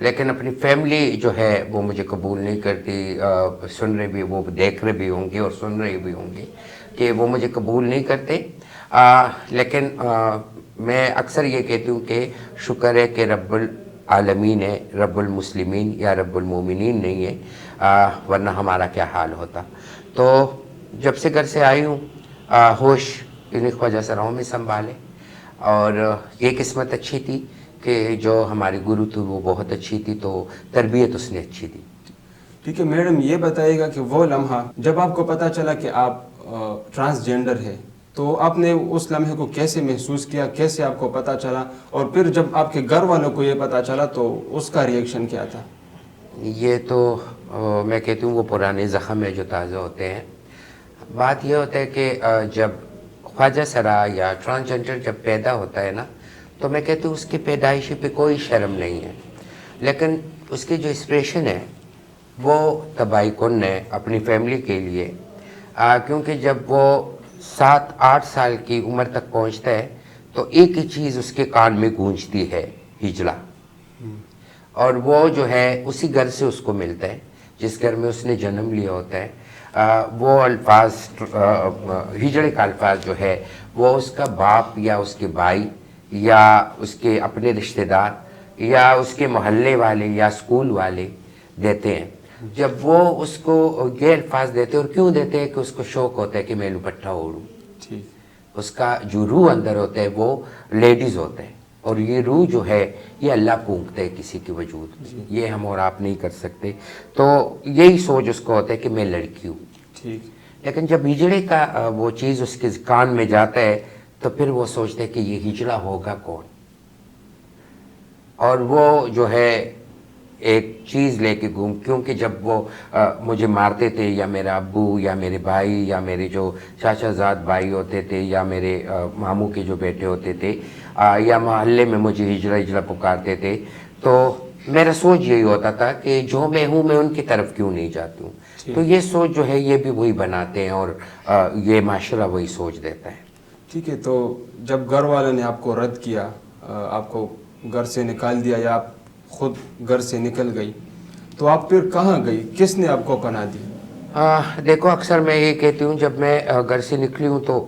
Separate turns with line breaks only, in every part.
لیکن اپنی فیملی جو ہے وہ مجھے قبول نہیں کرتی. سن رہے بھی وہ دیکھ رہے بھی ہوں گے اور سن رہے بھی ہوں گے کہ وہ مجھے قبول نہیں کرتے. لیکن میں اکثر یہ کہتی ہوں کہ شکر ہے کہ رب العالمین ہے، رب المسلمین یا رب المومنین نہیں ہے، ورنہ ہمارا کیا حال ہوتا. تو جب سے گھر سے آئی ہوں ہوش انہیں خواجہ سراؤں میں سنبھالے، اور یہ قسمت اچھی تھی کہ جو ہماری گرو تھی وہ بہت اچھی تھی، تو تربیت اس نے اچھی دی.
ٹھیک ہے میڈم، یہ بتائیے گا کہ وہ لمحہ جب آپ کو پتہ چلا کہ آپ ٹرانسجینڈر ہے، تو آپ نے اس لمحے کو کیسے محسوس کیا، کیسے آپ کو پتہ چلا، اور پھر جب آپ کے گھر والوں کو یہ پتہ چلا تو اس کا ریئیکشن کیا تھا؟
یہ تو میں کہتی ہوں وہ پرانے زخم ہے جو تازہ ہوتے ہیں. بات یہ ہوتا ہے کہ جب خواجہ سرا یا ٹرانسجنڈر جب پیدا ہوتا ہے نا، تو میں کہتی ہوں اس کی پیدائشی پہ کوئی شرم نہیں ہے، لیکن اس کی جو ایکسپریشن ہے وہ تباہی کن ہے اپنی فیملی کے لیے. کیونکہ جب وہ 7-8 سال کی عمر تک پہنچتا ہے تو ایک ہی چیز اس کے کان میں گونجتی ہے، ہجڑا. اور وہ جو ہے اسی گھر سے اس کو ملتا ہے جس گھر میں اس نے جنم لیا ہوتا ہے. وہ الفاظ ہجڑے کا الفاظ جو ہے وہ اس کا باپ یا اس کے بھائی یا اس کے اپنے رشتہ دار یا اس کے محلے والے یا اسکول والے دیتے ہیں. جب وہ اس کو یہ الفاظ دیتے ہیں، اور کیوں دیتے ہیں کہ اس کو شوق ہوتا ہے کہ میں دوپٹہ اوڑھوں. اس کا جو روح اندر ہوتا ہے وہ لیڈیز ہوتا ہے، اور یہ روح جو ہے یہ اللہ پونکتا ہے کسی کے وجود میں، یہ ہم اور آپ نہیں کر سکتے. تو یہی سوچ اس کو ہوتا ہے کہ میں لڑکی ہوں. لیکن جب ہجڑے کا وہ چیز اس کے کان میں جاتا ہے تو پھر وہ سوچتا ہے کہ یہ ہجڑا ہوگا کون. اور وہ جو ہے ایک چیز لے کے گھوم، کیونکہ جب وہ مجھے مارتے تھے یا میرا ابو یا میرے بھائی یا میرے جو چاچا زاد بھائی ہوتے تھے یا میرے ماموں کے جو بیٹے ہوتے تھے یا محلے میں مجھے ہجڑا ہجڑا پکارتے تھے، تو میرا سوچ یہی ہوتا تھا کہ جو میں ہوں میں ان کی طرف کیوں نہیں جاتی ہوں. تو یہ سوچ جو ہے یہ بھی وہی بناتے ہیں، اور یہ معاشرہ وہی سوچ دیتا ہے.
ٹھیک ہے، تو جب گھر والوں نے آپ کو رد کیا، آپ کو گھر سے نکال دیا یا آپ خود گھر سے نکل گئی، تو آپ پھر کہاں گئی؟ کس نے آپ کو پناہ دی؟
دیکھو اکثر میں یہ کہتی ہوں جب میں گھر سے نکلی ہوں تو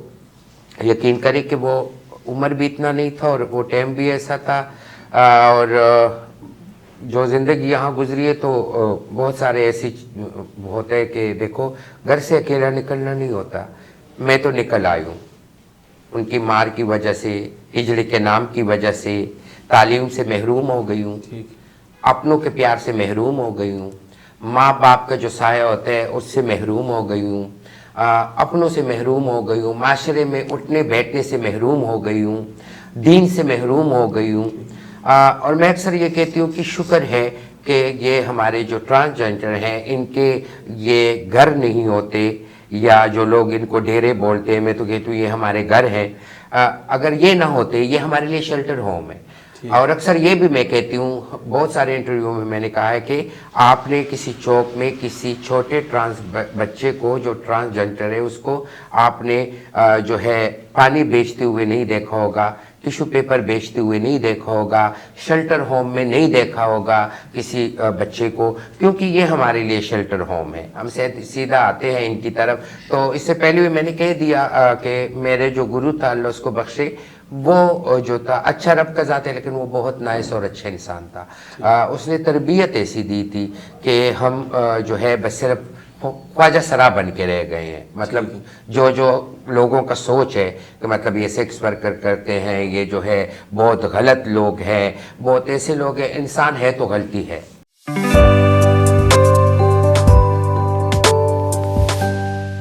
یقین کرے کہ وہ عمر بھی اتنا نہیں تھا اور وہ ٹائم بھی ایسا تھا، اور جو زندگی یہاں گزری ہے تو بہت سارے ایسی ہوتے ہیں کہ دیکھو گھر سے اکیلا نکلنا نہیں ہوتا. میں تو نکل آئی ہوں ان کی مار کی وجہ سے، ہجڑے کے نام کی وجہ سے، تعلیم سے محروم ہو گئی ہوں، اپنوں کے پیار سے محروم ہو گئی ہوں، ماں باپ کا جو سایہ ہوتا ہے اس سے محروم ہو گئی ہوں، اپنوں سے محروم ہو گئی ہوں، معاشرے میں اٹھنے بیٹھنے سے محروم ہو گئی ہوں، دین سے محروم ہو گئی ہوں. اور میں اکثر یہ کہتی ہوں کہ شکر ہے کہ یہ ہمارے جو ٹرانسجنڈر ہیں ان کے یہ گھر نہیں ہوتے، یا جو لوگ ان کو ڈیرے بولتے ہیں، میں تو کہتی ہوں یہ ہمارے گھر ہیں. اگر یہ نہ ہوتے یہ ہمارے لیے شیلٹر ہوم ہے. اور اکثر یہ بھی میں کہتی ہوں، بہت سارے انٹرویو میں نے کہا ہے کہ آپ نے کسی چوک میں کسی چھوٹے ٹرانس بچے کو جو ٹرانسجنڈر ہے اس کو آپ نے جو ہے پانی بیچتے ہوئے نہیں دیکھا ہوگا، ٹیشو پیپر بیچتے ہوئے نہیں دیکھا ہوگا، شیلٹر ہوم میں نہیں دیکھا ہوگا کسی بچے کو، کیونکہ یہ ہمارے لیے شیلٹر ہوم ہے. ہم سیدھا آتے ہیں ان کی طرف. تو اس سے پہلے بھی میں نے کہہ دیا کہ میرے جو گرو تھا اللہ اس کو بخشے، وہ جو تھا اچھا رب کا ذات ہے لیکن وہ بہت نائس اور اچھا انسان تھا. اس نے تربیت ایسی دی تھی کہ ہم جو ہے بس صرف خواجہ سرا بن کے رہ گئے ہیں. مطلب جو لوگوں کا سوچ ہے کہ مطلب یہ سیکس ورکر کرتے ہیں، یہ جو ہے بہت غلط لوگ ہیں، بہت ایسے لوگ ہیں، انسان ہے تو غلطی ہے.